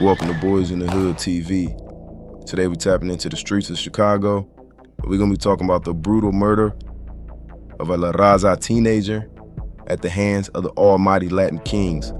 Welcome to Boys in the Hood TV. Today we're tapping into the streets of Chicago. We're going to be talking about the brutal murder of a La Raza teenager at the hands of the almighty Latin Kings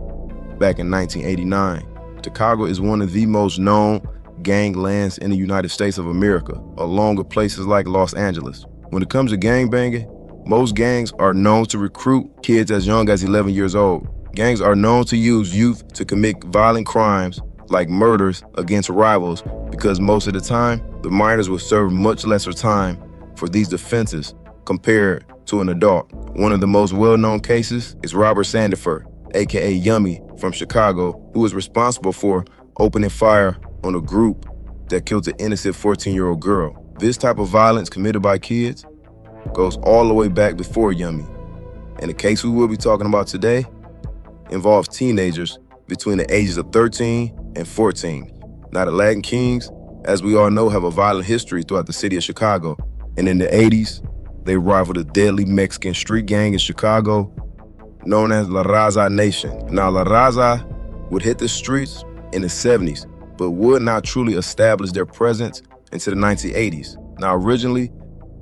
back in 1989. Chicago is one of the most known ganglands in the United States of America, along with places like Los Angeles. When it comes to gangbanging, most gangs are known to recruit kids as young as 11 years old. Gangs are known to use youth to commit violent crimes like murders against rivals because most of the time, the minors will serve much lesser time for these offenses compared to an adult. One of the most well-known cases is Robert Sandiford, aka Yummy, from Chicago, who was responsible for opening fire on a group that killed an innocent 14-year-old girl. This type of violence committed by kids goes all the way back before Yummy. And the case we will be talking about today involves teenagers between the ages of 13 and 14. Now, the Latin Kings, as we all know, have a violent history throughout the city of Chicago. And in the 80s, they rivaled a deadly Mexican street gang in Chicago known as La Raza Nation. Now, La Raza would hit the streets in the 70s, but would not truly establish their presence until the 1980s. Now, originally,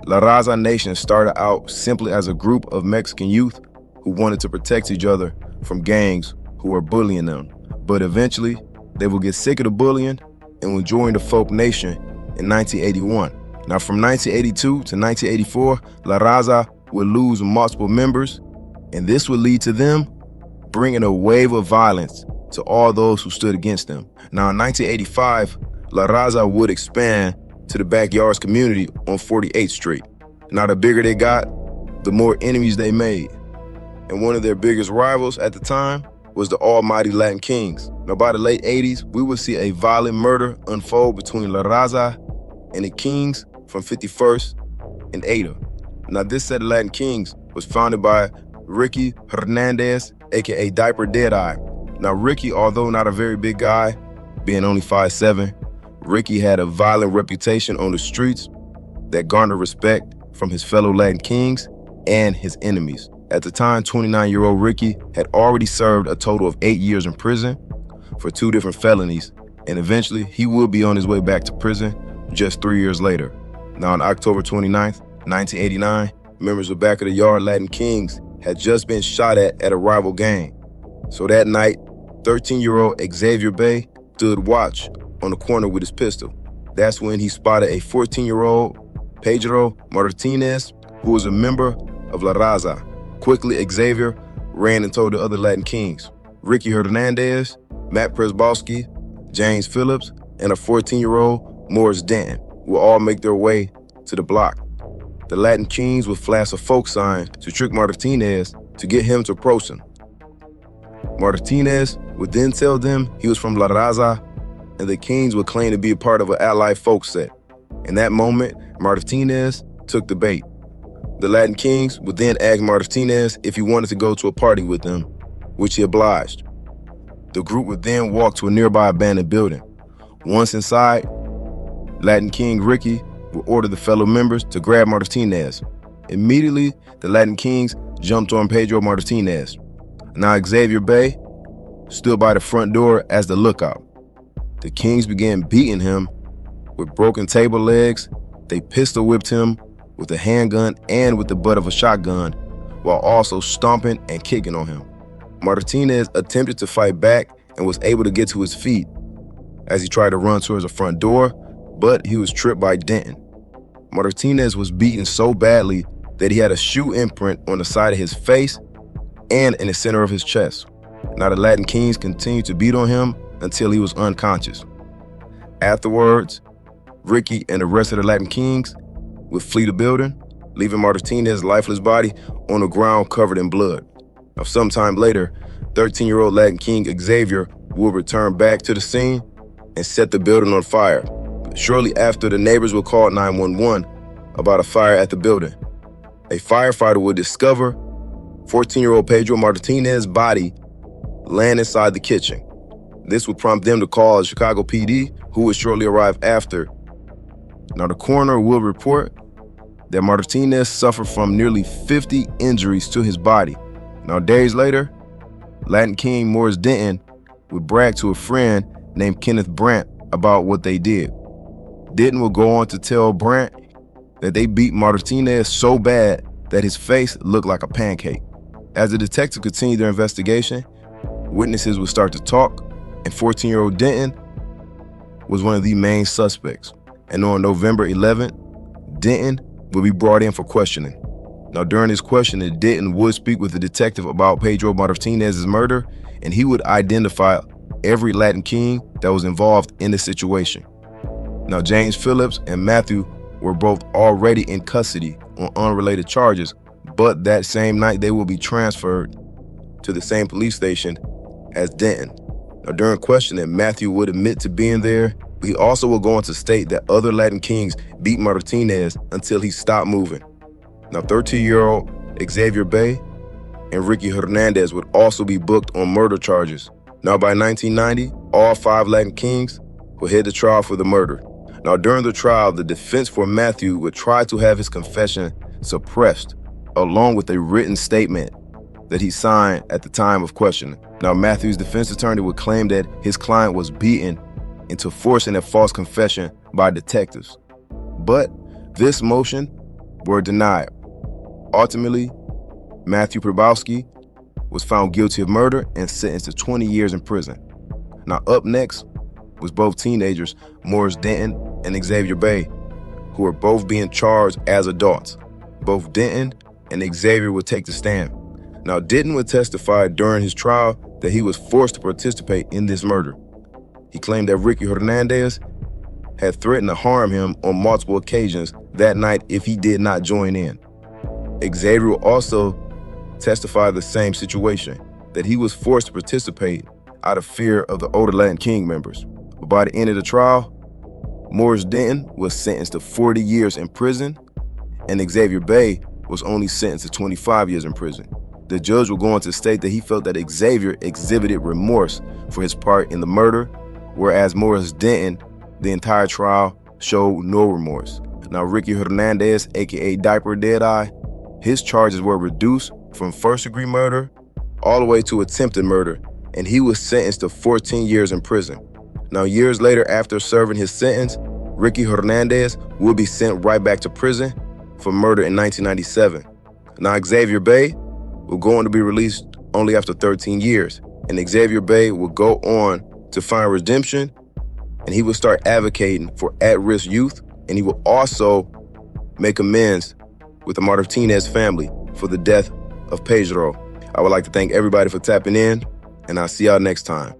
La Raza Nation started out simply as a group of Mexican youth who wanted to protect each other from gangs who were bullying them. But eventually, they would get sick of the bullying and would join the Folk Nation in 1981. Now, from 1982 to 1984, La Raza would lose multiple members, and this would lead to them bringing a wave of violence to all those who stood against them. Now, in 1985, La Raza would expand to the Backyards community on 48th Street. Now, the bigger they got, the more enemies they made. And one of their biggest rivals at the time was the almighty Latin Kings. Now, by the late 80s, we would see a violent murder unfold between La Raza and the Kings from 51st and Ada. Now, this set of Latin Kings was founded by Ricky Hernandez, aka Diaper Deadeye. Now, Ricky, although not a very big guy, being only 5'7", Ricky had a violent reputation on the streets that garnered respect from his fellow Latin Kings and his enemies. At the time, 29-year-old Ricky had already served a total of 8 years in prison for 2 different felonies, and eventually he would be on his way back to prison just 3 years later. Now, on October 29th, 1989, members of Back of the Yard Latin Kings had just been shot at a rival gang. So that night, 13-year-old Xavier Bay stood watch on the corner with his pistol. That's when he spotted a 14-year-old Pedro Martinez, who was a member of La Raza. Quickly, Xavier ran and told the other Latin Kings. Ricky Hernandez, Matt Presbowski, James Phillips, and a 14-year-old Morris Denton will all make their way to the block. The Latin Kings would flash a folk sign to trick Martinez to get him to approach them. Martinez would then tell them he was from La Raza, and the Kings would claim to be a part of an allied folk set. In that moment, Martinez took the bait. The Latin Kings would then ask Martinez if he wanted to go to a party with them, which he obliged. The group would then walk to a nearby abandoned building. Once inside, Latin King Ricky would order the fellow members to grab Martinez. Immediately, the Latin Kings jumped on Pedro Martinez. Now, Xavier Bay stood by the front door as the lookout. The Kings began beating him with broken table legs. They pistol whipped him with a handgun and with the butt of a shotgun, while also stomping and kicking on him. Martinez attempted to fight back and was able to get to his feet as he tried to run towards the front door, but he was tripped by Denton. Martinez was beaten so badly that he had a shoe imprint on the side of his face and in the center of his chest. Now, the Latin Kings continued to beat on him until he was unconscious. Afterwards, Ricky and the rest of the Latin Kings would flee the building, leaving Martinez's lifeless body on the ground covered in blood. Now, sometime later, 13-year-old Latin King Xavier would return back to the scene and set the building on fire. Shortly after, the neighbors would call 911 about a fire at the building. A firefighter would discover 14-year-old Pedro Martinez's body laying inside the kitchen. This would prompt them to call the Chicago PD, who would shortly arrive after. Now, the coroner will report that Martinez suffered from nearly 50 injuries to his body. Now, days later, Latin King Morris Denton would brag to a friend named Kenneth Brandt about what they did. Denton would go on to tell Brandt that they beat Martinez so bad that his face looked like a pancake. As the detectives continued their investigation, witnesses would start to talk, and 14-year-old Denton was one of the main suspects. And on November 11th, Denton would be brought in for questioning. Now, during his questioning, Denton would speak with the detective about Pedro Martinez's murder, and he would identify every Latin king that was involved in the situation. Now, James Phillips and Matthew were both already in custody on unrelated charges, but that same night they will be transferred to the same police station as Denton. Now, during questioning, Matthew would admit to being there, but he also will go on to state that other Latin kings beat Martinez until he stopped moving. Now, 13-year-old Xavier Bay and Ricky Hernandez would also be booked on murder charges. Now, by 1990, all 5 Latin kings would head to trial for the murder. Now, during the trial, the defense for Matthew would try to have his confession suppressed, along with a written statement that he signed at the time of questioning. Now, Matthew's defense attorney would claim that his client was beaten into forcing a false confession by detectives. But this motion were denied. Ultimately, Matthew Probowski was found guilty of murder and sentenced to 20 years in prison. Now, up next was both teenagers, Morris Denton and Xavier Bay, who were both being charged as adults. Both Denton and Xavier would take the stand. Now, Denton would testify during his trial that he was forced to participate in this murder. He claimed that Ricky Hernandez had threatened to harm him on multiple occasions that night if he did not join in. Xavier will also testify the same situation, that he was forced to participate out of fear of the older Latin King members. But by the end of the trial, Morris Denton was sentenced to 40 years in prison, and Xavier Bay was only sentenced to 25 years in prison. The judge will go on to state that he felt that Xavier exhibited remorse for his part in the murder, whereas Morris Denton, the entire trial, showed no remorse. Now, Ricky Hernandez, aka Diaper Deadeye, his charges were reduced from first-degree murder all the way to attempted murder, and he was sentenced to 14 years in prison. Now, years later, after serving his sentence, Ricky Hernandez will be sent right back to prison for murder in 1997. Now, Xavier Bay will go on to be released only after 13 years, and Xavier Bay will go on to find redemption, and he will start advocating for at-risk youth, and he will also make amends with the Martinez family for the death of Pedro. I would like to thank everybody for tapping in, and I'll see y'all next time.